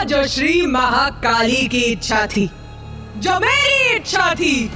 जो श्री महाकाली की इच्छा थी, जो मेरी इच्छा थी।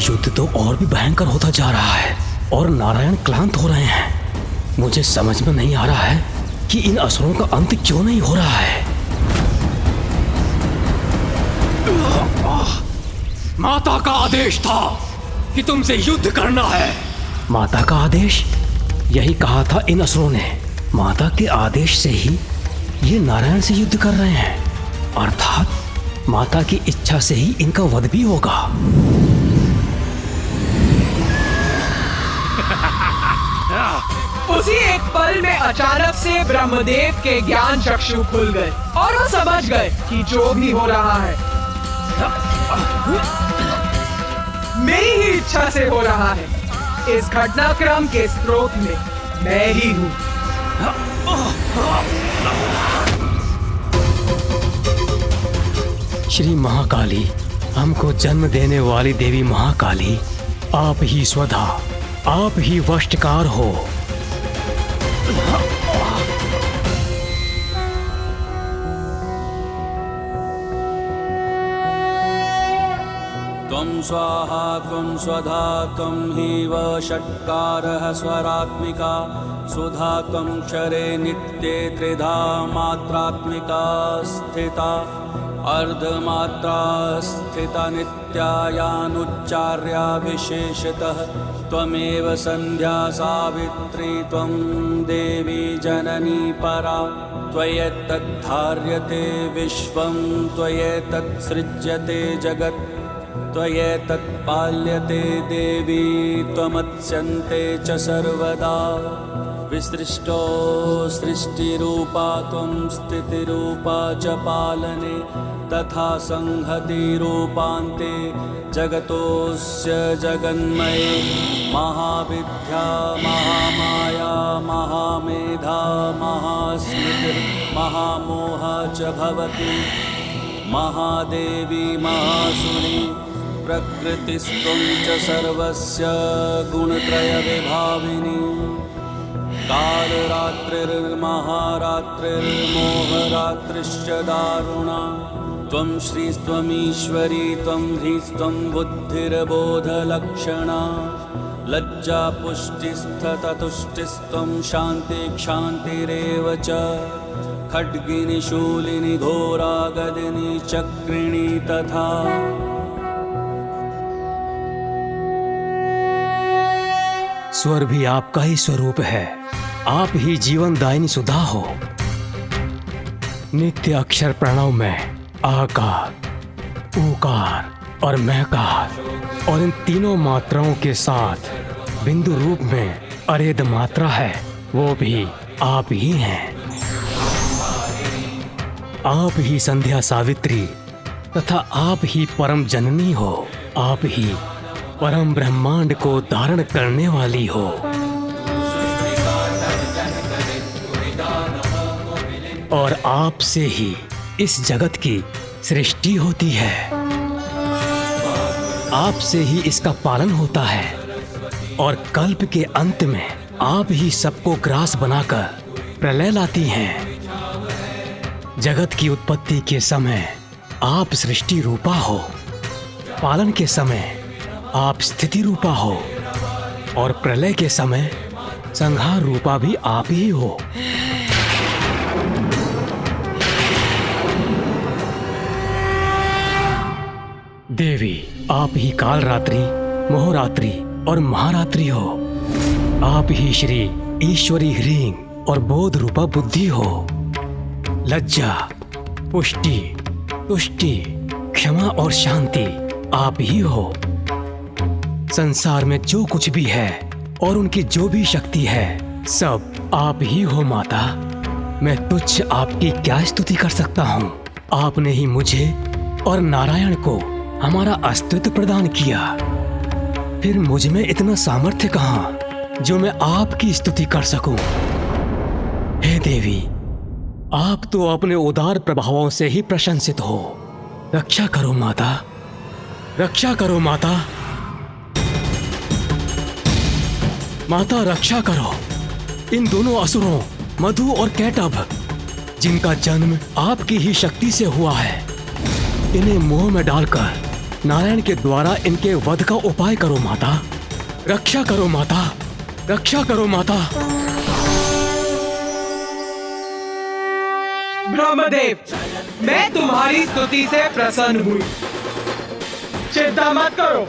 युद्ध तो और भी भयंकर होता जा रहा है और नारायण क्लांत हो रहे हैं। मुझे समझ में नहीं आ रहा है कि इन असुरों का अंत क्यों नहीं हो रहा है। माता का आदेश था कि तुमसे युद्ध करना है। माता का आदेश? यही कहा था इन असुरों ने। माता के आदेश से ही ये नारायण से युद्ध कर रहे हैं, अर्थात माता की इच्छा से ही इनका वध भी होगा। उसी एक पल में अचानक से ब्रह्मदेव के ज्ञान चक्षु खुल गए और वो समझ गए कि जो भी हो रहा है मेरी ही इच्छा से हो रहा है। इस घटनाक्रम के स्रोत में मैं ही हूँ। श्री महाकाली, हमको जन्म देने वाली देवी महाकाली, आप ही स्वधा, आप ही वशकार हो। त्वं स्वाहा त्वं स्वधा त्वं हि वषट्कारः स्वरात्मिका सुधा त्वं क्षरे नित्ये त्रिधा मात्रात्मिका स्थिता अर्धमात्रा स्थिता नित्यायानुच्चार्या विशेषतः त्वमेव संध्या सावित्री त्वं देवी जननी परा त्वयैतद्धार्यते विश्वं त्वयैतत्सृज्यते जगत् त्वयैतत्पाल्यते देवी त्वमत्स्यन्ते च सर्वदा विसृष्टो सृष्टिरूपा त्वं स्थितिरूपा च पालने तथा संहतिरूपान्ते जगतोऽस्य जगन्मये महाविद्या महामाया महामेधा महास्मृतिर् महामोहा च भवति महादेवी महासुरी प्रकृतिस्त्वं च सर्वस्य गुणत्रयविभाविनी कालरात्रिर्महारात्रिर्मोहरात्रिश्च दारुणा त्वं श्रीस्त्वमीश्वरी त्वं ह्रीस्त्वं बुद्धिर्बोधलक्षणा लज्जा पुष्टिस्तततुष्टिस्त्वं शान्तिक्षान्तिरेव च खड्गिनी शूलिनी घोरा गदिनी चक्रिणी तथा स्वर भी आपका ही स्वरूप है। आप ही जीवनदायिनी सुधा हो। नित्य अक्षर प्रणव में आकार, ऊकार और महकार और इन तीनों मात्राओं के साथ बिंदु रूप में अरेद मात्रा है, वो भी आप ही हैं। आप ही संध्या सावित्री तथा आप ही परम जननी हो। आप ही परम ब्रह्मांड को धारण करने वाली हो। और आप से ही इस जगत की सृष्टि होती है। आप से ही इसका पालन होता है और कल्प के अंत में आप ही सबको ग्रास बनाकर प्रलय लाती हैं। जगत की उत्पत्ति के समय आप सृष्टि रूपा हो, पालन के समय आप स्थिति रूपा हो और प्रलय के समय संहार रूपा भी आप ही हो। देवी, आप ही कालरात्रि, मोहरात्रि और महारात्रि हो। आप ही श्री ईश्वरी ह्रीं और बोध रूपा बुद्धि हो। लज्जा, पुष्टि, तुष्टि, क्षमा और शांति आप ही हो। संसार में जो कुछ भी है और उनकी जो भी शक्ति है सब आप ही हो माता। मैं तुच्छ आपकी क्या स्तुति कर सकता हूँ। आपने ही मुझे और नारायण को हमारा अस्तित्व प्रदान किया। फिर मुझ में इतना सामर्थ्य कहाँ जो मैं आपकी स्तुति कर सकूं। हे देवी, आप तो अपने उदार प्रभावों से ही प्रशंसित हो। रक्षा करो माता, रक्षा करो माता। माता रक्षा करो इन दोनों असुरों मधु और कैटभ, जिनका जन्म आपकी ही शक्ति से हुआ है। इन्हें मोह में डालकर नारायण के द्वारा इनके वध का उपाय करो माता। रक्षा करो माता, रक्षा करो माता। ब्रह्मदेव, मैं तुम्हारी स्तुति से प्रसन्न हुई। चिंता मत करो,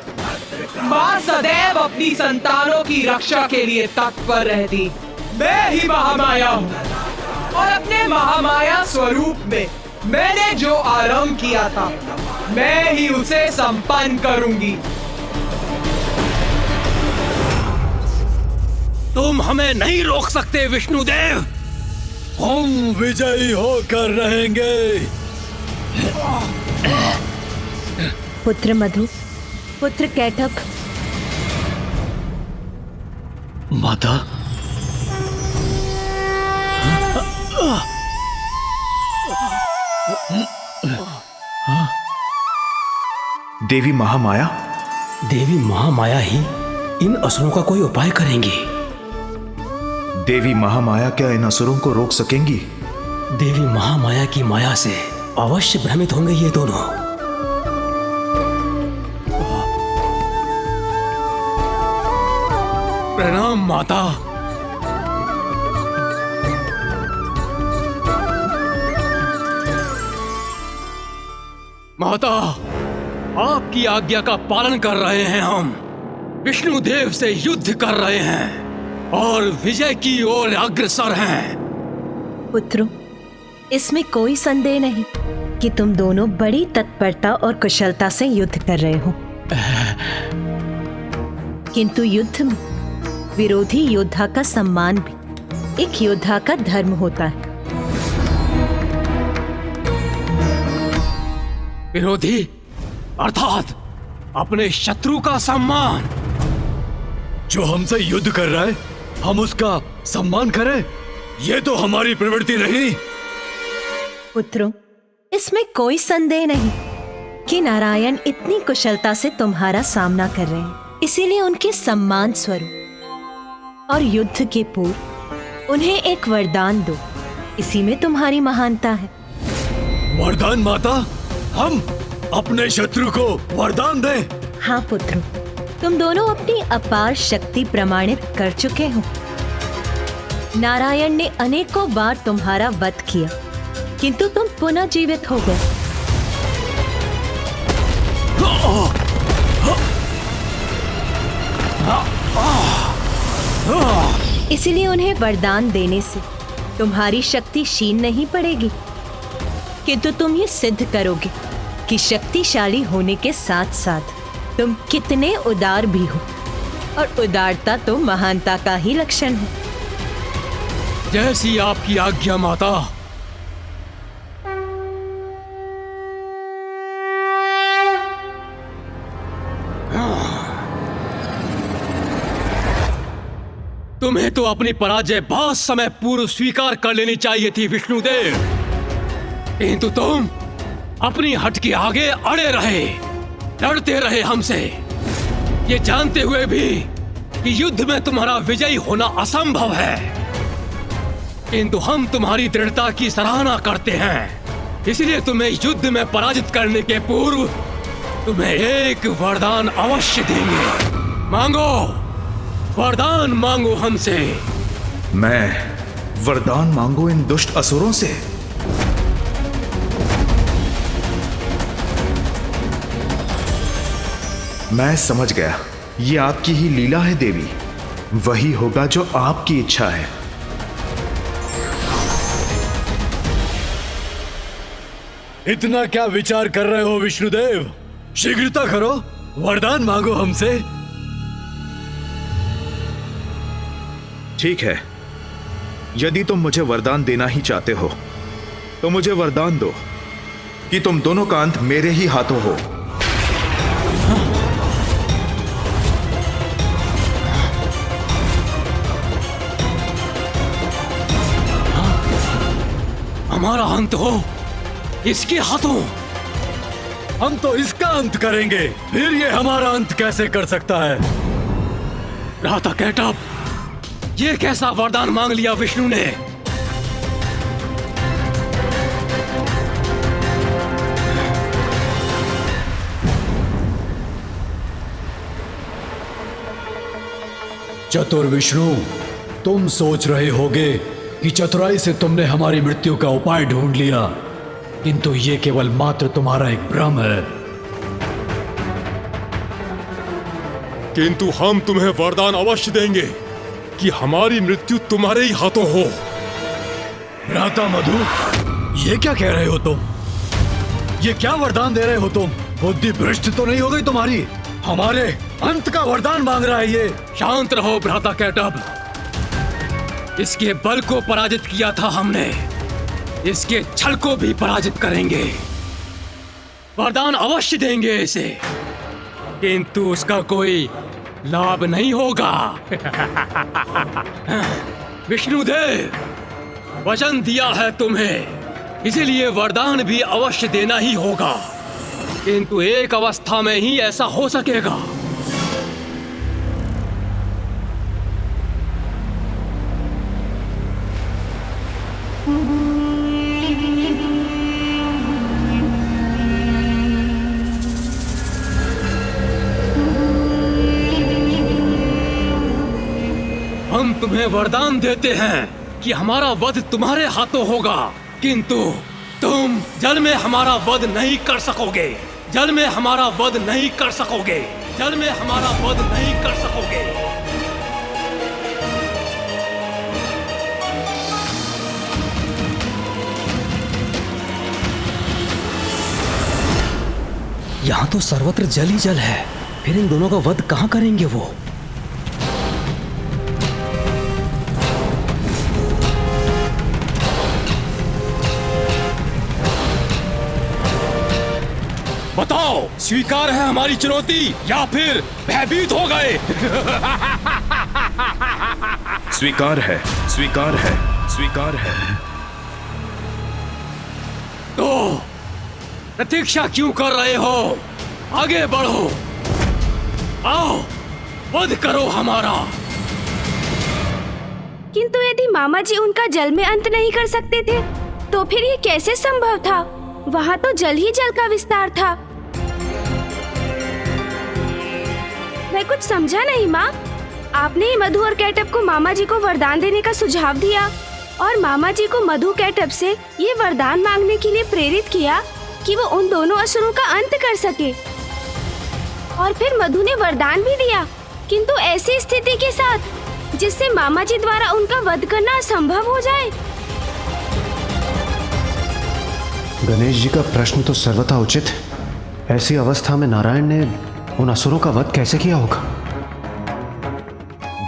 माँ सदैव अपनी संतानों की रक्षा के लिए तत्पर रहती। मैं ही महामाया हूँ और अपने महामाया स्वरूप में मैंने जो आरंभ किया था, मैं ही उसे संपन्न करूंगी। तुम हमें नहीं रोक सकते विष्णुदेव। हम विजयी होकर रहेंगे। पुत्र मधु, पुत्र कैटभ। माता, देवी महामाया। देवी महामाया ही इन असुरों का कोई उपाय करेंगी। देवी महामाया क्या इन असुरों को रोक सकेंगी? देवी महामाया की माया से अवश्य भ्रमित होंगे ये दोनों। प्रणाम माता। माता, आपकी आज्ञा का पालन कर रहे हैं हम। विष्णुदेव से युद्ध कर रहे हैं और विजय की ओर अग्रसर हैं। पुत्रों, इसमें कोई संदेह नहीं कि तुम दोनों बड़ी तत्परता और कुशलता से युद्ध कर रहे हो। किंतु युद्ध में विरोधी योद्धा का सम्मान भी एक योद्धा का धर्म होता है। विरोधी अर्थात अपने शत्रु का सम्मान। जो हमसे युद्ध कर रहा है, हम उसका सम्मान करें, ये तो हमारी प्रवृत्ति नहीं। पुत्रों, इसमें कोई संदेह नहीं कि नारायण इतनी कुशलता से तुम्हारा सामना कर रहे हैं। इसीलिए उनके सम्मान स्वरूप और युद्ध के पूर्व उन्हें एक वरदान दो। इसी में तुम्हारी महानता है। वरदान माता? हम अपने शत्रु को वरदान दें? हाँ पुत्रों, तुम दोनों अपनी अपार शक्ति प्रमाणित कर चुके हो। नारायण ने अनेकों बार तुम्हारा वध किया, किंतु तुम पुनः जीवित हो गए। इसलिए उन्हें वरदान देने से तुम्हारी शक्ति क्षीण नहीं पड़ेगी, किंतु तुम ये सिद्ध करोगे कि शक्तिशाली होने के साथ साथ तुम कितने उदार भी हो, और उदारता तो महानता का ही लक्षण है। जैसी आपकी आज्ञा माता। तुम्हें तो अपनी पराजय बहुत समय पूर्व स्वीकार कर लेनी चाहिए थी विष्णुदेव, किंतु तुम अपनी हट के आगे अड़े रहे, लड़ते रहे हमसे, ये जानते हुए भी कि युद्ध में तुम्हारा विजयी होना असंभव है। किंतु हम तुम्हारी दृढ़ता की सराहना करते हैं, इसलिए तुम्हें युद्ध में पराजित करने के पूर्व तुम्हें एक वरदान अवश्य देंगे। मांगो, वरदान मांगो हमसे। मैं वरदान मांगू इन दुष्ट असुरों से? मैं समझ गया, ये आपकी ही लीला है देवी। वही होगा जो आपकी इच्छा है। इतना क्या विचार कर रहे हो विष्णुदेव? शीघ्रता करो, वरदान मांगो हमसे। ठीक है, यदि तुम मुझे वरदान देना ही चाहते हो तो मुझे वरदान दो कि तुम दोनों का अंत मेरे ही हाथों हो। हमारा अंत हो इसके हाथों। हम तो इसका अंत करेंगे, फिर ये हमारा अंत कैसे कर सकता है? भ्राता कैटअप, ये कैसा वरदान मांग लिया विष्णु ने? चतुर विष्णु, तुम सोच रहे होगे कि चतुराई से तुमने हमारी मृत्यु का उपाय ढूंढ लिया, किंतु ये केवल मात्र तुम्हारा एक भ्रम है। किंतु हम तुम्हें वरदान अवश्य देंगे कि हमारी मृत्यु तुम्हारे ही हाथों हो। भ्राता मधु, ये क्या कह रहे हो तुम? ये क्या वरदान दे रहे हो तुम? बुद्धि भ्रष्ट तो नहीं हो गई तुम्हारी? हमारे अंत का वरदान मांग रहा है ये। शांत रहो भ्राता कैटअप, इसके बल को पराजित किया था हमने, इसके छल को भी पराजित करेंगे। वरदान अवश्य देंगे इसे, किंतु उसका कोई लाभ नहीं होगा। विष्णुदेव, वचन दिया है तुम्हें, इसीलिए वरदान भी अवश्य देना ही होगा, किंतु एक अवस्था में ही ऐसा हो सकेगा। हम तुम्हें वरदान देते हैं कि हमारा वध तुम्हारे हाथों होगा, किंतु तुम जल में हमारा वध नहीं कर सकोगे। जल में हमारा वध नहीं कर सकोगे। जल में हमारा वध नहीं कर सकोगे। यहाँ तो सर्वत्र जल ही जल है, फिर इन दोनों का वध कहाँ करेंगे वो? बताओ, स्वीकार है हमारी चुनौती या फिर भयभीत हो गए? स्वीकार है, स्वीकार है, स्वीकार है। तो प्रतीक्षा क्यों कर रहे हो? आगे बढ़ो, आओ वध करो हमारा। किंतु यदि मामा जी उनका जल में अंत नहीं कर सकते थे, तो फिर ये कैसे संभव था? वहाँ तो जल ही जल का विस्तार था। मैं कुछ समझा नहीं माँ। आपने ही मधु और कैटअप को मामा जी को वरदान देने का सुझाव दिया और मामा जी को मधु कैटअप से ये वरदान मांगने के लिए प्रेरित किया कि वो उन दोनों असुरों का अंत कर सके। और फिर मधु ने वरदान भी दिया, किंतु ऐसी स्थिति के साथ जिससे मामा जी द्वारा उनका वध करना असंभव हो जाए। गणेश जी का प्रश्न तो सर्वथा उचित है। ऐसी अवस्था में नारायण ने उन असुरों का वध कैसे किया होगा?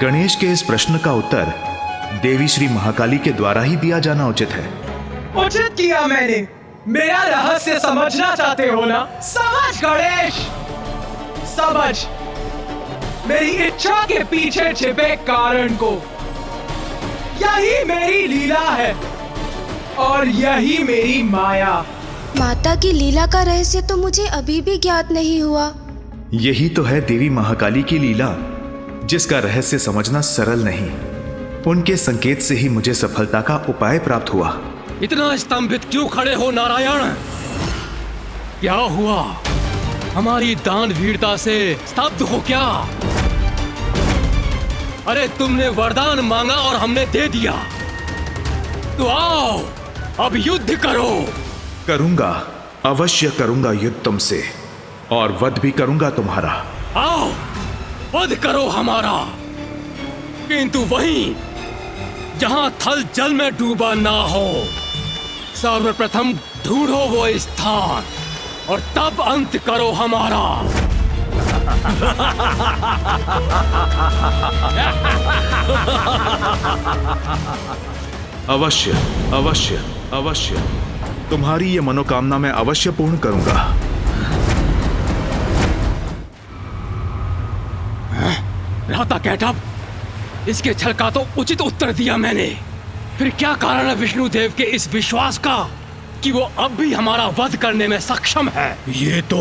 गणेश के इस प्रश्न का उत्तर देवी श्री महाकाली के द्वारा ही दिया जाना उचित है। उचित किया मैंने। मेरा रहस्य समझना चाहते हो ना? समझ गणेश, समझ मेरी इच्छा के पीछे छिपे कारण को। यही मेरी लीला है और यही मेरी माया। माता की लीला का रहस्य तो मुझे अभी भी ज्ञात नहीं हुआ। यही तो है देवी महाकाली की लीला, जिसका रहस्य समझना सरल नहीं। उनके संकेत से ही मुझे सफलता का उपाय प्राप्त हुआ। इतना स्तंभित क्यों खड़े हो नारायण? क्या हुआ? हमारी दान वीरता से स्तब्ध हो क्या? अरे तुमने वरदान मांगा और हमने दे दिया, तो आओ अब युद्ध करो। करूंगा, अवश्य करूंगा युद्ध तुमसे, और वध भी करूंगा तुम्हारा। आओ वध करो हमारा, किंतु वहीं जहां थल जल में डूबा ना हो। सर्वप्रथम ढूंढो वो स्थान और तब अंत करो हमारा। अवश्य अवश्य अवश्य तुम्हारी ये मनोकामना मैं अवश्य पूर्ण करूंगा। भ्राता कैटअप, इसके छल का तो उचित उत्तर दिया मैंने। फिर क्या कारण है विष्णुदेव के इस विश्वास का कि वो अब भी हमारा वध करने में सक्षम है? ये तो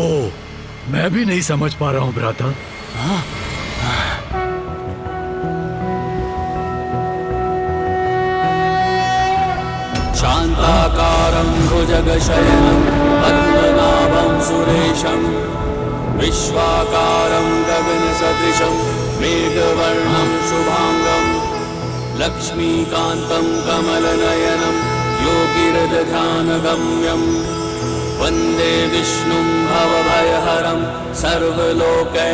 मैं भी नहीं समझ पा रहा हूँ भ्राता। शांताकारं भुजगशयनं पद्मनाभं सुरेशं विश्वाकारं गगनसदृशं मेघवर्णं शुभांगं लक्ष्मीकान्तं कमलनयनं योगिहृदध्यानगम्यं वन्दे विष्णुं भवभयहरं सर्वलोकैकनाथम्।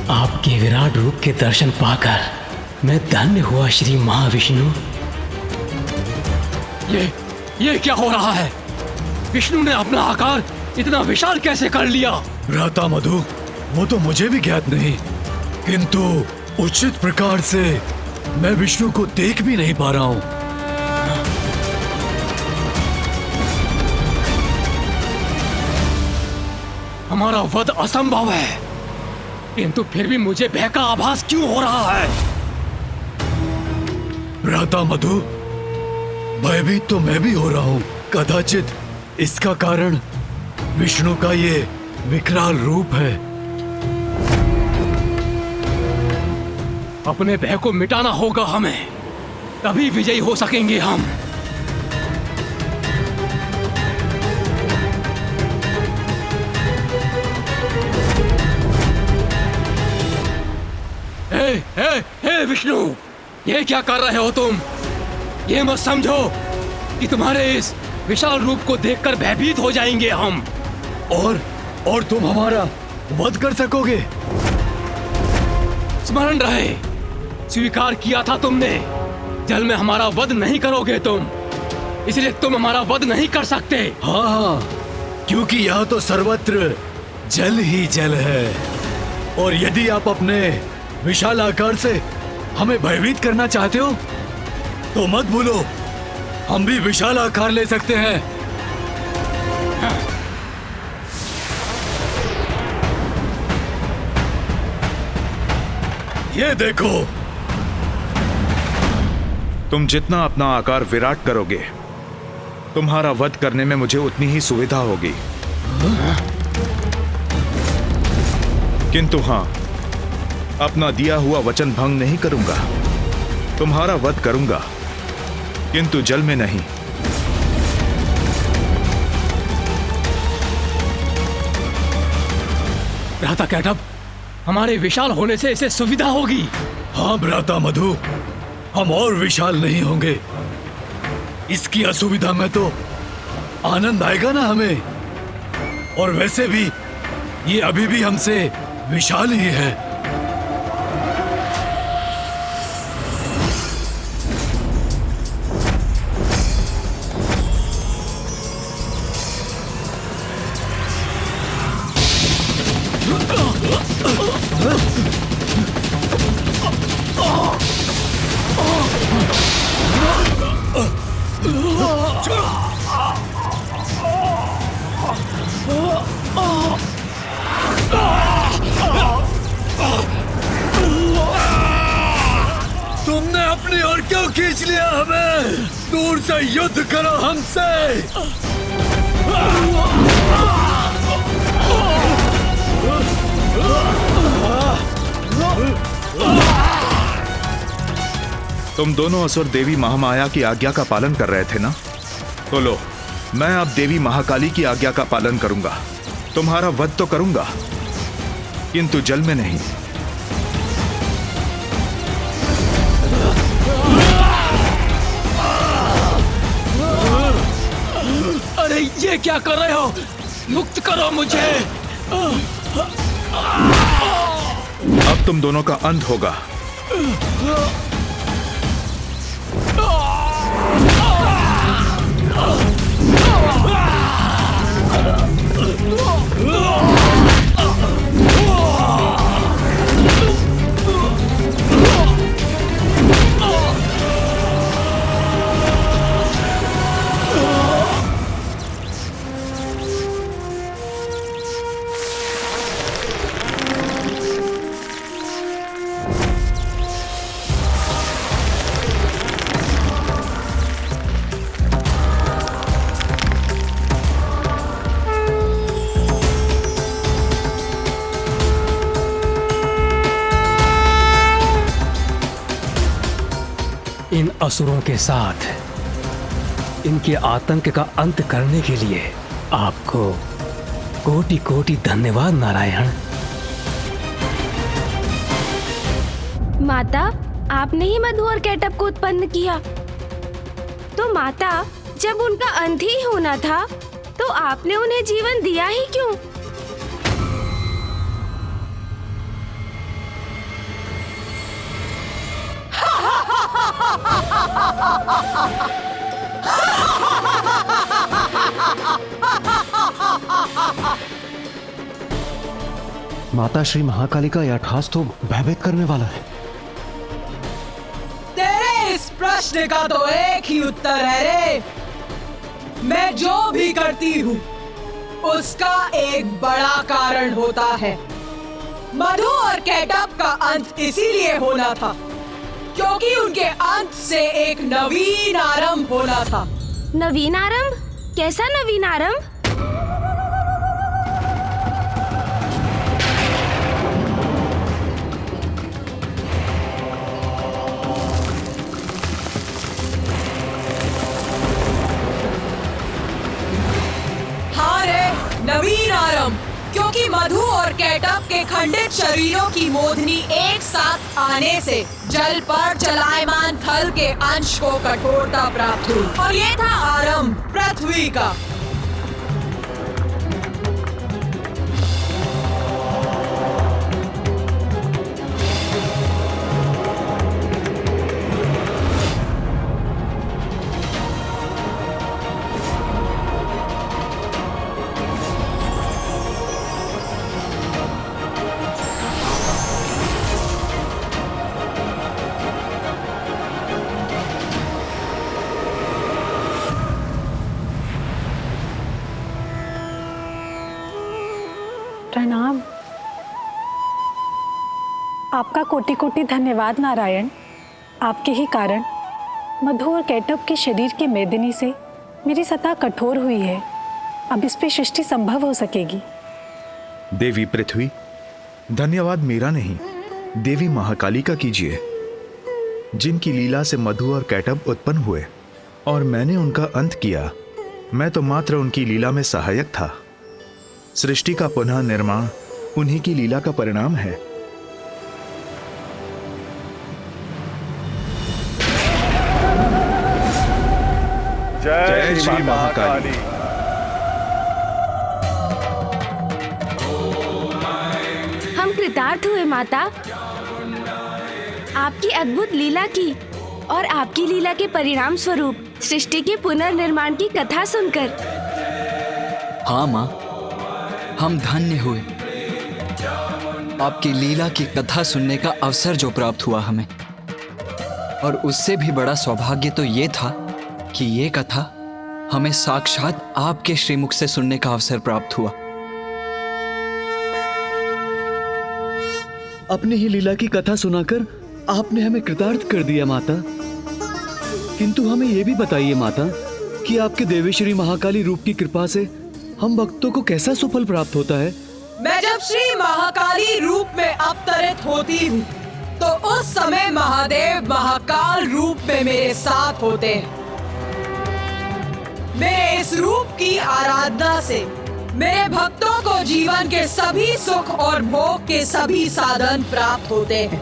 आपके विराट रूप के दर्शन पाकर मैं धन्य हुआ श्री महाविष्णु। ये क्या हो रहा है? विष्णु ने अपना आकार इतना विशाल कैसे कर लिया? भ्राता मधु, वो तो मुझे भी ज्ञात नहीं, किंतु उचित प्रकार से मैं विष्णु को देख भी नहीं पा रहा हूँ। हमारा वध असंभव है, किंतु फिर भी मुझे भय का आभास क्यों हो रहा है? भ्राता मधु, भयभीत तो मैं भी हो रहा हूँ। कदाचित इसका कारण विष्णु का ये विकराल रूप है। अपने भय को मिटाना होगा हमें, तभी विजयी हो सकेंगे हम। हे विष्णु, ये क्या कर रहे हो तुम? ये मत समझो कि तुम्हारे इस विशाल रूप को देखकर भयभीत हो जाएंगे हम। और तुम हमारा वध कर सकोगे? स्मरण रहे, स्वीकार किया था तुमने, जल में हमारा वध नहीं करोगे तुम, इसलिए तुम हमारा वध नहीं कर सकते। हाँ, क्योंकि यहाँ तो सर्वत्र जल ही जल है, और यदि आप अपने विशाल आकार से हमें भयभीत करना चाहते हो तो मत भूलो, हम भी विशाल आकार ले सकते हैं। ये देखो। तुम जितना अपना आकार विराट करोगे, तुम्हारा वध करने में मुझे उतनी ही सुविधा होगी। किंतु हाँ, अपना दिया हुआ वचन भंग नहीं करूंगा। तुम्हारा वध करूंगा, किंतु जल में नहीं। भ्राता कैटअप, हमारे विशाल होने से इसे सुविधा होगी। हाँ भ्राता मधु, हम और विशाल नहीं होंगे। इसकी असुविधा में तो आनंद आएगा ना हमें। और वैसे भी ये अभी भी हमसे विशाल ही है। तुमने अपनी ओर क्यों खींच लिया हमें? दूर से युद्ध करो हमसे। तुम दोनों असुर देवी महामाया की आज्ञा का पालन कर रहे थे ना? तो लो, मैं अब देवी महाकाली की आज्ञा का पालन करूंगा। तुम्हारा वध तो करूंगा, किंतु जल में नहीं। ये क्या कर रहे हो? मुक्त करो मुझे। अब तुम दोनों का अंत होगा। इन असुरों के साथ इनके आतंक का अंत करने के लिए आपको कोटि कोटि धन्यवाद नारायण। माता, आपने ही मधु और कैटअप को उत्पन्न किया। तो माता, जब उनका अंत ही होना था तो आपने उन्हें जीवन दिया ही क्यों? माता श्री महाकाली का यह ठास तो भयभीत करने वाला है। तेरे इस प्रश्न का तो एक ही उत्तर है रे। मैं जो भी करती हूँ उसका एक बड़ा कारण होता है। मधु और कैटअप का अंत इसीलिए होना था क्योंकि उनके अंत से एक नवीन आरंभ होना था। नवीन आरंभ? कैसा नवीन आरंभ? हाँ रे, नवीन आरंभ। क्योंकि मधु और कैटअप के खंडित शरीरों की मोधनी एक साथ आने से जल पर चलायमान थल के अंश को कठोरता प्राप्त हुई और ये था आरंभ पृथ्वी का। प्रणाम। आपका कोटि कोटि धन्यवाद नारायण। आपके ही कारण मधु और कैटअप के शरीर की मेदिनी से मेरी सतह कठोर हुई है। अब इस पे सृष्टि संभव हो सकेगी। देवी पृथ्वी, धन्यवाद मेरा नहीं, देवी महाकाली का कीजिए, जिनकी लीला से मधु और कैटअप उत्पन्न हुए और मैंने उनका अंत किया। मैं तो मात्र उनकी लीला में सहायक था। सृष्टि का पुनः निर्माण उन्हीं की लीला का परिणाम है। जय श्री महाकाली। हम कृतार्थ हुए माता, आपकी अद्भुत लीला की और आपकी लीला के परिणाम स्वरूप सृष्टि के पुनर्निर्माण की कथा सुनकर। हाँ माँ, हम धन्य हुए। आपकी लीला की कथा सुनने का अवसर जो प्राप्त हुआ हमें, और उससे भी बड़ा सौभाग्य तो ये था कि ये कथा हमें साक्षात आपके श्रीमुख से सुनने का अवसर प्राप्त हुआ। अपनी ही लीला की कथा सुनाकर आपने हमें कृतार्थ कर दिया माता। किंतु हमें यह भी बताइए माता कि आपके देवी श्री महाकाली रूप की कृपा से हम भक्तों को कैसा सुफल प्राप्त होता है? मैं जब श्री महाकाली रूप में अवतरित होती हूँ तो उस समय महादेव महाकाल रूप में मेरे साथ होते हैं। मेरे इस रूप की आराधना से मेरे भक्तों को जीवन के सभी सुख और भोग के सभी साधन प्राप्त होते हैं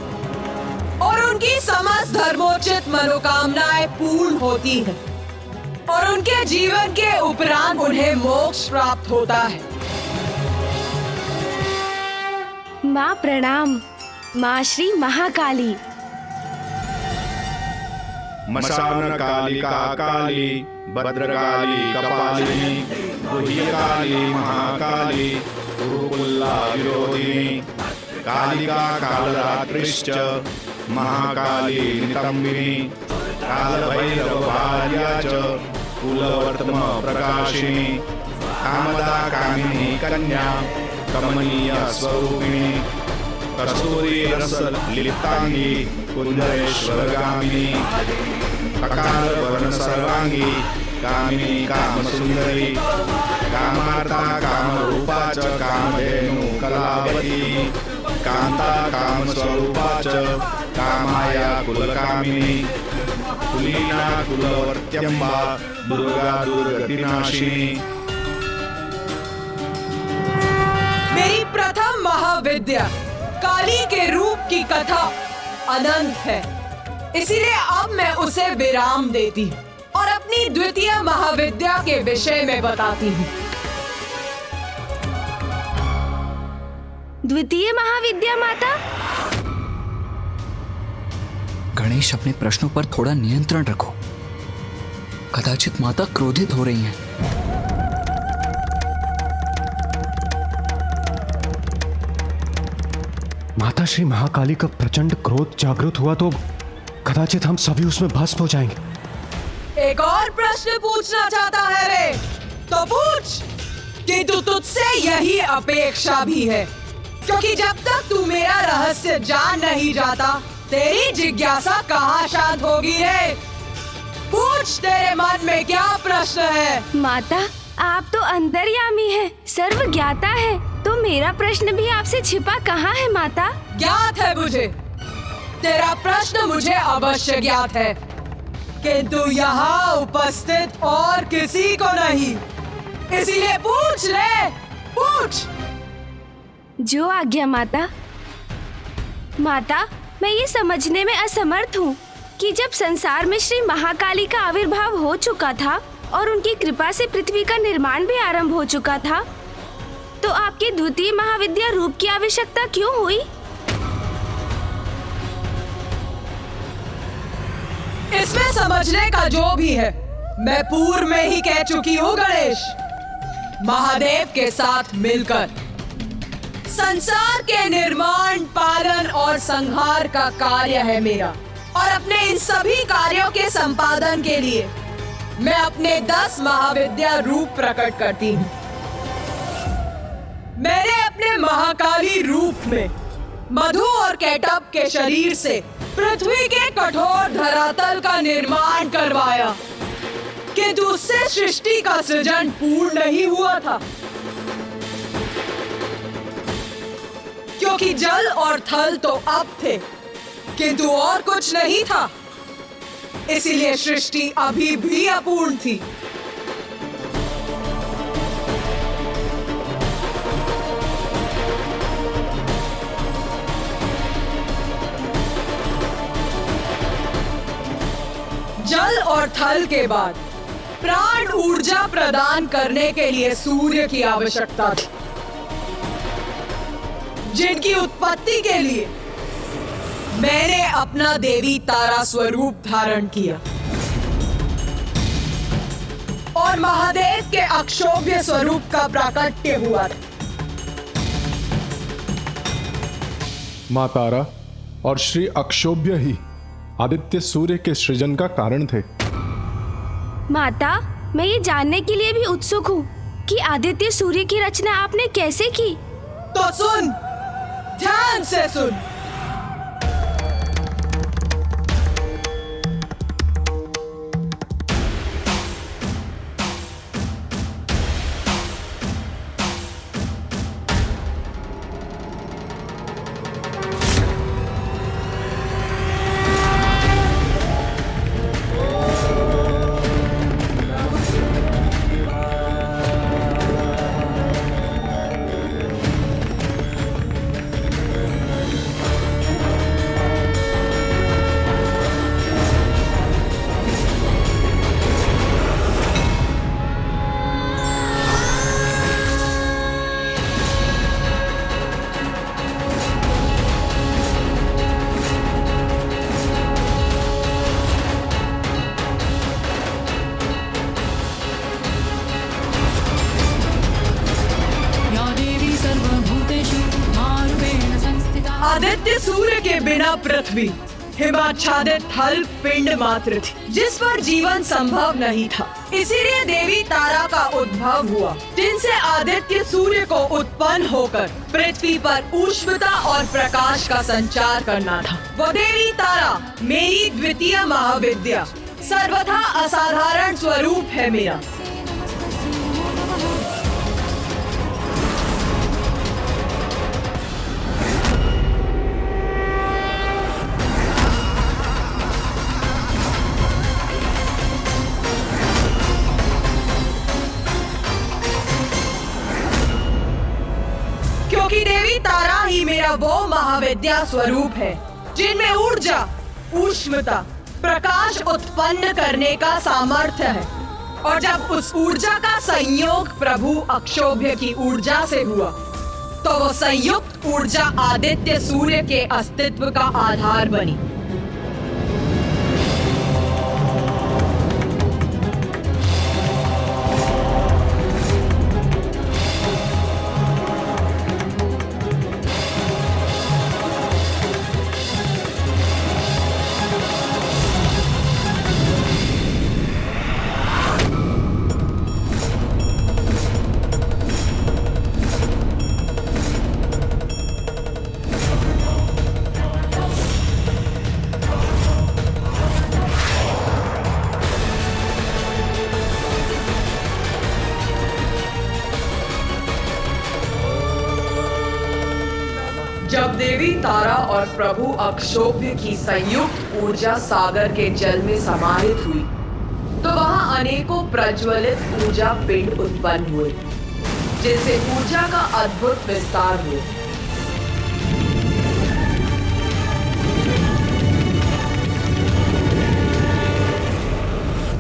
और उनकी समस्त धर्मोचित मनोकामनाएं पूर्ण होती हैं। और उनके जीवन के उपरांत उन्हें मोक्ष प्राप्त होता है। माँ प्रणाम। माँ श्री महाकाली। मशान कालिका काली, भद्रकाली कपालिनी, गुह्यकाली महाकाली, गुरुकुल्ला विरोधिनी, कालिका कालरात्रिश्च, महाकाली नितंबिनी, कालभैरवभार्या च, कुलवर्तम प्रकाशिनी, कामदा कामिनी कन्या, कमनीय स्वरूपिणी, कस्तूरी रस लिप्तांगी, कुंदरेश्वरगामिनी, ककार वर्ण सर्वांगी, कामिनी कामसुंदरी, कामार्ता कामरूपा च, कामधेनु कलावती, कांता कामस्वरूपा च, कामाया कुलकामिनी, कुलीना कुलवर्त्यंबा, दुर्गा दुर्गतिनाशिनी। मेरी प्रथम महाविद्या काली के रूप की कथा अनंत है, इसीलिए अब मैं उसे विराम देती हूँ और अपनी द्वितीय महाविद्या के विषय में बताती हूँ। द्वितीय महाविद्या माता? गणेश, अपने प्रश्नों पर थोड़ा नियंत्रण रखो। कदाचित माता क्रोधित हो रही हैं। माता श्री महाकाली का प्रचंड क्रोध जागृत हुआ तो कदाचित हम सभी उसमें भस्म हो जाएंगे। एक और प्रश्न पूछना चाहता है रे? तो पूछ, किंतु तुझसे यही अपेक्षा भी है, क्योंकि जब तक तू मेरा रहस्य जान नहीं जाता, तेरी जिज्ञासा कहाँ शांत होगी रे? पूछ, तेरे मन में क्या प्रश्न है? माता, आप तो अंतर्यामी हैं, सर्वज्ञाता है, तो मेरा प्रश्न भी आपसे छिपा कहाँ है माता? ज्ञात है मुझे, तेरा प्रश्न मुझे अवश्य ज्ञात है, किंतु यहाँ उपस्थित और किसी को नहीं, इसीलिए पूछ ले, पूछ। जो आज्ञा माता। माता, मैं ये समझने में असमर्थ हूँ कि जब संसार में श्री महाकाली का आविर्भाव हो चुका था और उनकी कृपा से पृथ्वी का निर्माण भी आरंभ हो चुका था, तो आपकी द्वितीय महाविद्या रूप की आवश्यकता क्यों हुई? इसमें समझने का जो भी है, मैं पूर्व में ही कह चुकी हूँ गणेश। महादेव के साथ मिलकर संसार के निर्माण, पालन और संहार का कार्य है मेरा, और अपने इन सभी कार्यों के संपादन के लिए मैं अपने 10 महाविद्या रूप प्रकट करती हूँ। मैंने अपने महाकाली रूप में मधु और केटप के शरीर से पृथ्वी के कठोर धरातल का निर्माण करवाया, किंतु उससे सृष्टि का सृजन पूर्ण नहीं हुआ था, क्योंकि जल और थल तो अब थे, किंतु और कुछ नहीं था, इसीलिए सृष्टि अभी भी अपूर्ण थी। जल और थल के बाद प्राण ऊर्जा प्रदान करने के लिए सूर्य की आवश्यकता थी, जिनकी उत्पत्ति के लिए मैंने अपना देवी तारा स्वरूप धारण किया और महादेव के अक्षोभ्य स्वरूप का प्राकट्य हुआ था। माँ तारा और श्री अक्षोभ्य ही आदित्य सूर्य के सृजन का कारण थे। माता, मैं ये जानने के लिए भी उत्सुक हूँ कि आदित्य सूर्य की रचना आपने कैसे की? तो सुन, ध्यान से सुन। आदित्य सूर्य के बिना पृथ्वी हिमाच्छादित थल पिंड मात्र थी, जिस पर जीवन संभव नहीं था। इसीलिए देवी तारा का उद्भव हुआ, जिनसे आदित्य सूर्य को उत्पन्न होकर पृथ्वी पर ऊष्मता और प्रकाश का संचार करना था। वो देवी तारा मेरी द्वितीय महाविद्या, सर्वथा असाधारण स्वरूप है मेरा। क्योंकि देवी तारा ही मेरा वो महाविद्या स्वरूप है जिनमें ऊर्जा, ऊष्मता, प्रकाश उत्पन्न करने का सामर्थ्य है। और जब उस ऊर्जा का संयोग प्रभु अक्षोभ्य की ऊर्जा से हुआ, तो वो संयुक्त ऊर्जा आदित्य सूर्य के अस्तित्व का आधार बनी। जब देवी तारा और प्रभु अक्षोभ्य की संयुक्त ऊर्जा सागर के जल में समाहित हुई, तो वहां अनेकों प्रज्वलित ऊर्जा पिंड उत्पन्न हुए, जिनसे ऊर्जा का अद्भुत विस्तार हुआ।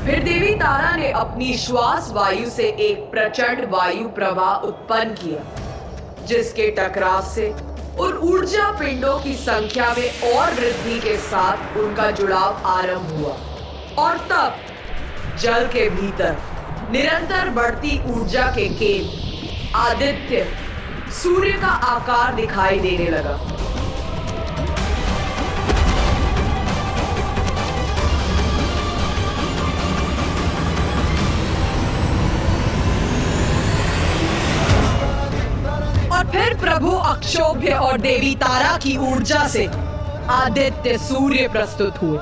फिर देवी तारा ने अपनी श्वास वायु से एक प्रचंड वायु प्रवाह उत्पन्न किया, जिसके टकराव से उन ऊर्जा पिंडों की संख्या में और वृद्धि के साथ उनका जुड़ाव आरंभ हुआ। और तब जल के भीतर निरंतर बढ़ती ऊर्जा के केंद्र आदित्य सूर्य का आकार दिखाई देने लगा। फिर प्रभु अक्षोभ्य और देवी तारा की ऊर्जा से आदित्य सूर्य प्रस्तुत हुए।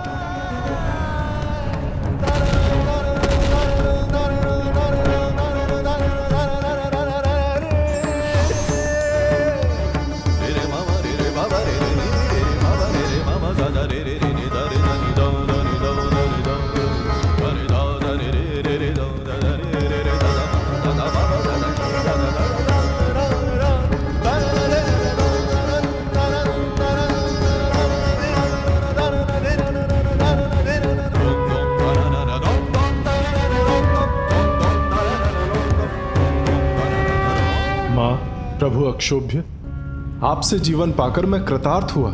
प्रभु अक्षोभ्य, आपसे जीवन पाकर मैं कृतार्थ हुआ।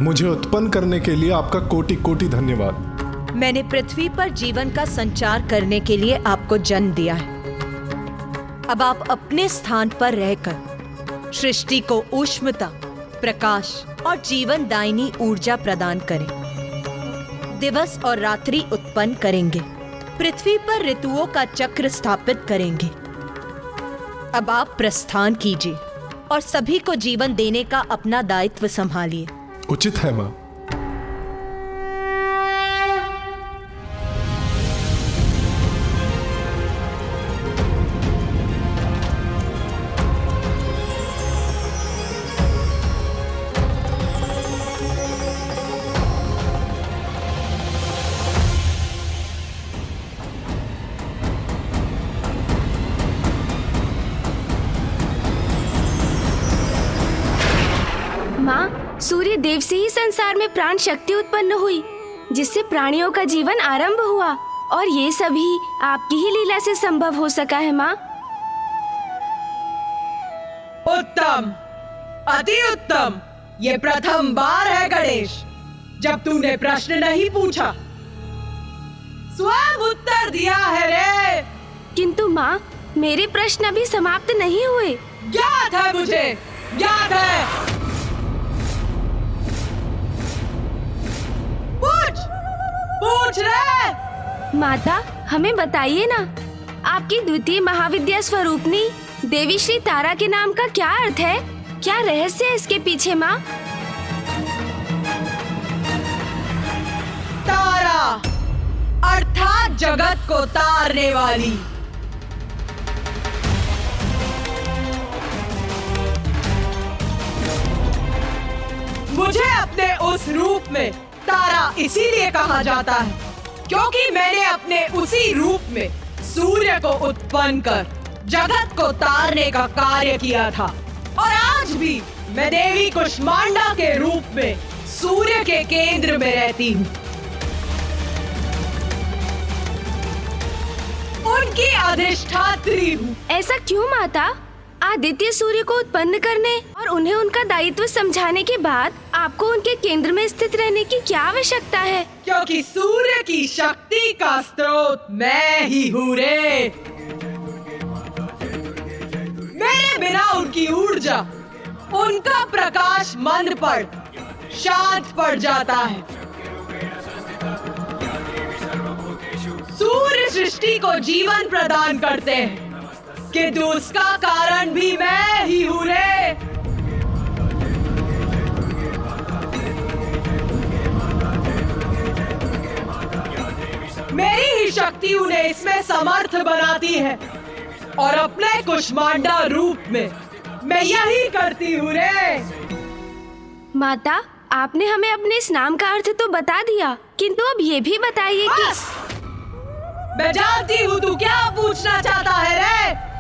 मुझे उत्पन्न करने के लिए आपका कोटि कोटि धन्यवाद। मैंने पृथ्वी पर जीवन का संचार करने के लिए आपको जन्म दिया है। अब आप अपने स्थान पर रहकर सृष्टि को ऊष्मता, प्रकाश और जीवन दायिनी ऊर्जा प्रदान करें। दिवस और रात्रि उत्पन्न करेंगे, पृथ्वी पर ऋतुओं का चक्र स्थापित करेंगे। अब आप प्रस्थान कीजिए और सभी को जीवन देने का अपना दायित्व संभालिए। उचित है मां। माँ, सूर्य देव से ही संसार में प्राण शक्ति उत्पन्न हुई, जिससे प्राणियों का जीवन आरंभ हुआ, और ये सभी आपकी ही लीला से संभव हो सका है माँ। उत्तम, अति उत्तम। ये प्रथम बार है गणेश जब तूने प्रश्न नहीं पूछा, स्वयं उत्तर दिया है रे। किंतु माँ, मेरे प्रश्न अभी समाप्त नहीं हुए। ज्ञात है मुझे, याद है? पूछ रहे? माता, हमें बताइए ना, आपकी द्वितीय महाविद्या स्वरूपनी देवी श्री तारा के नाम का क्या अर्थ है? क्या रहस्य है इसके पीछे माँ? तारा अर्थात जगत को तारने वाली। मुझे अपने उस रूप में तारा इसीलिए कहा जाता है क्योंकि मैंने अपने उसी रूप में सूर्य को उत्पन्न कर जगत को तारने का कार्य किया था। और आज भी मैं देवी कुष्मांडा के रूप में सूर्य के केंद्र में रहती हूँ। उनकी अधिष्ठात्री हूँ। ऐसा क्यों माता? आदित्य सूर्य को उत्पन्न करने और उन्हें उनका दायित्व समझाने के बाद आपको उनके केंद्र में स्थित रहने की क्या आवश्यकता है? क्योंकि सूर्य की शक्ति का स्रोत मैं ही हूँ रे। मेरे बिना उनकी ऊर्जा, उनका प्रकाश मंद पड़ शांत पड़ जाता है। सूर्य सृष्टि को जीवन प्रदान करते हैं किंतु उसका कारण भी मैं ही हूँ रे। मेरी ही शक्ति उन्हें इसमें समर्थ बनाती है और अपने कुष्मांडा रूप में मैं यही करती हूँ रे। माता, आपने हमें अपने इस नाम का अर्थ तो बता दिया, किंतु अब ये भी बताइए कि मैं जानती हूँ तू क्या पूछना चाहता है रे।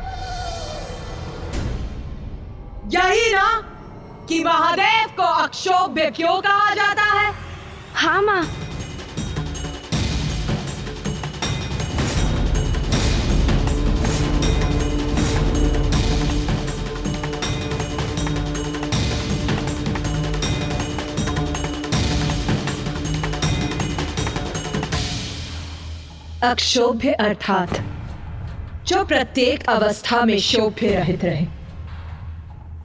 यही ना कि महादेव को अक्षोभ्य क्यों कहा जाता है? हाँ माँ। अक्षोभ्य अर्थात जो प्रत्येक अवस्था में शोभ्य रहित रहे,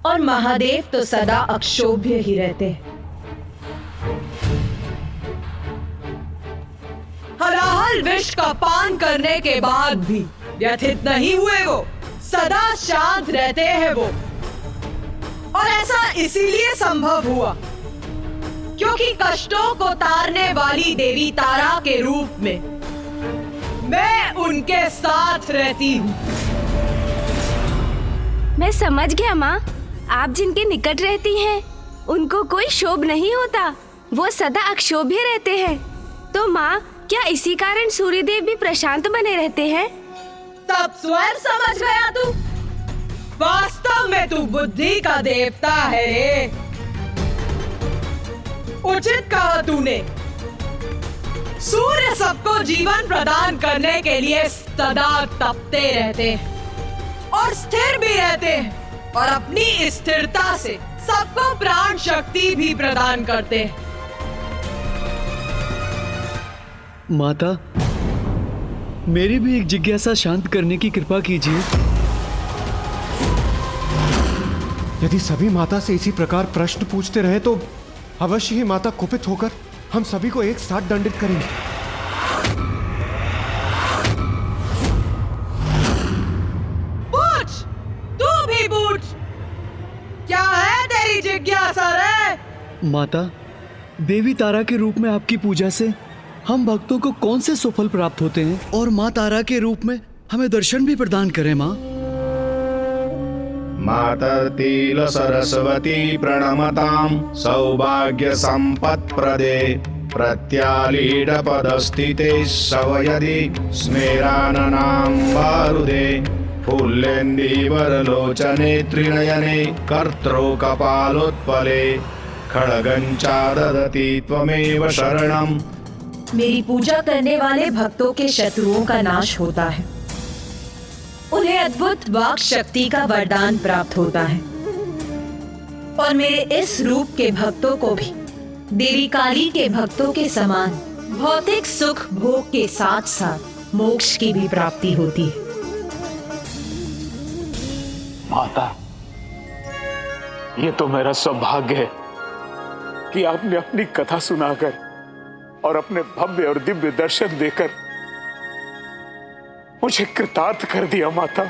और महादेव तो सदा अक्षोभ्य ही रहते हैं। हलाहल विष का पान करने के बाद भी व्यथित नहीं हुए वो, सदा शांत रहते हैं वो। और ऐसा इसीलिए संभव हुआ क्योंकि कष्टों को तारने वाली देवी तारा के रूप में मैं उनके साथ रहती हूँ। मैं समझ गया माँ, आप जिनके निकट रहती हैं उनको कोई क्षोभ नहीं होता, वो सदा अक्षोभ्य रहते हैं। तो माँ, क्या इसी कारण सूर्यदेव भी प्रशांत बने रहते हैं? तब स्वयं समझ गया तू। वास्तव में तू बुद्धि का देवता है रे। उचित कहा तूने। सूर्य सबको जीवन प्रदान करने के लिए सदा तपते रहते हैं और स्थिर भी रहते हैं और अपनी स्थिरता से सबको प्राण शक्ति भी प्रदान करते हैं। माता, मेरी भी एक जिज्ञासा शांत करने की कृपा कीजिए। यदि सभी माता से इसी प्रकार प्रश्न पूछते रहे तो अवश्य ही माता कुपित होकर हम सभी को एक साथ दंडित करेंगे। पूछ, तू भी पूछ। क्या है तेरी जिज्ञासा रे? माता, देवी तारा के रूप में आपकी पूजा से हम भक्तों को कौन से सुफल प्राप्त होते हैं, और माँ तारा के रूप में हमें दर्शन भी प्रदान करें माँ। मातर्तिल सरस्वती प्रणमतां सौभाग्य संपत् प्रदे प्रत्यालीड पदस्थिते सवयदि स्मेराननां बारुदे फुल्लेन्दीवरलोचने त्रिनयने कर्त्रो कपालोत्पले खड्गञ्चा ददति त्वमेव शरणम्। मेरी पूजा करने वाले भक्तों के शत्रुओं का नाश होता है, उन्हें अद्भुत वाक शक्ति का वरदान प्राप्त होता है, और मेरे इस रूप के भक्तों को भी देवी काली के भक्तों के समान भौतिक सुख भोग के साथ साथ मोक्ष की भी प्राप्ति होती है। माता, ये तो मेरा सौभाग्य है कि आपने अपनी कथा सुनाकर और अपने भव्य और दिव्य दर्शन देकर मुझे कृतार्थ कर दिया माता।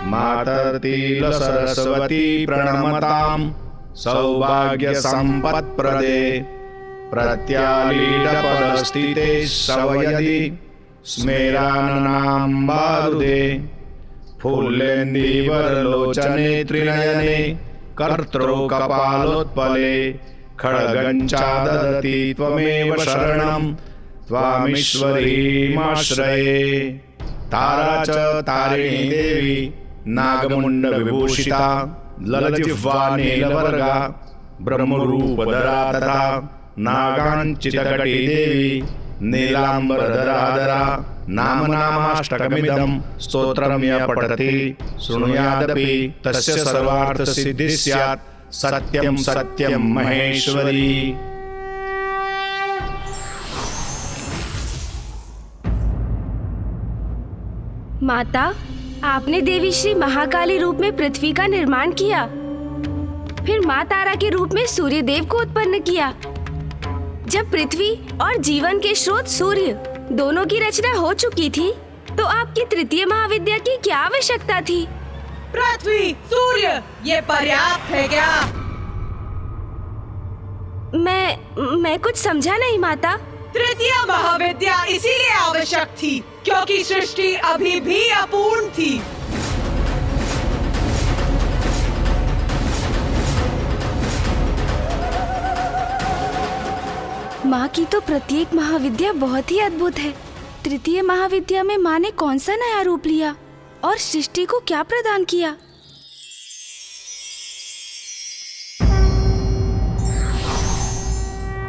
मातर्तिल सरस्वती प्रणमताम् सौभाग्य संपत्प्रदे प्रत्यालीडपदस्थिते सवयदि स्मेराननाम्बारुदे फुल्लेन्दीवरलोचने त्रिनयने कर्तृकपालोत्पले खड्गञ्चाददति त्वमेव शरणं त्वामीश्वरीमाश्रये। तारा च तारिणी देवी नागमुण्डविभूषिता ललजिह्वा नीलवर्गा ब्रह्मरूपधरा तथा नागाञ्चितकटी देवी नीलाम्बरधराधरा नामाष्टकमिदं स्तोत्रं यः पठति शृणुयादपि तस्य सर्वार्थसिद्धिः स्यात्। सत्यं सत्यं महेश्वरी। माता, आपने देवी श्री महाकाली रूप में पृथ्वी का निर्माण किया, फिर माँ तारा के रूप में सूर्य देव को उत्पन्न किया। जब पृथ्वी और जीवन के स्रोत सूर्य दोनों की रचना हो चुकी थी, तो आपकी तृतीय महाविद्या की क्या आवश्यकता थी? पृथ्वी, सूर्य, ये पर्याप्त है क्या? मैं कुछ समझा नहीं माता। तृतीय महाविद्या इसीलिए आवश्यक थी क्योंकि सृष्टि अभी भी अपूर्ण थी। माँ की तो प्रत्येक महाविद्या बहुत ही अद्भुत है। तृतीय महाविद्या में माँ ने कौन सा नया रूप लिया और सृष्टि को क्या प्रदान किया?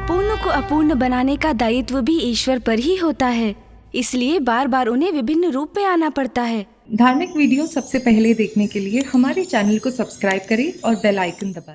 पूर्ण को अपूर्ण बनाने का दायित्व भी ईश्वर पर ही होता है, इसलिए बार बार उन्हें विभिन्न रूप में आना पड़ता है। धार्मिक वीडियो सबसे पहले देखने के लिए हमारे चैनल को सब्सक्राइब करें और बेल आइकन दबाएं।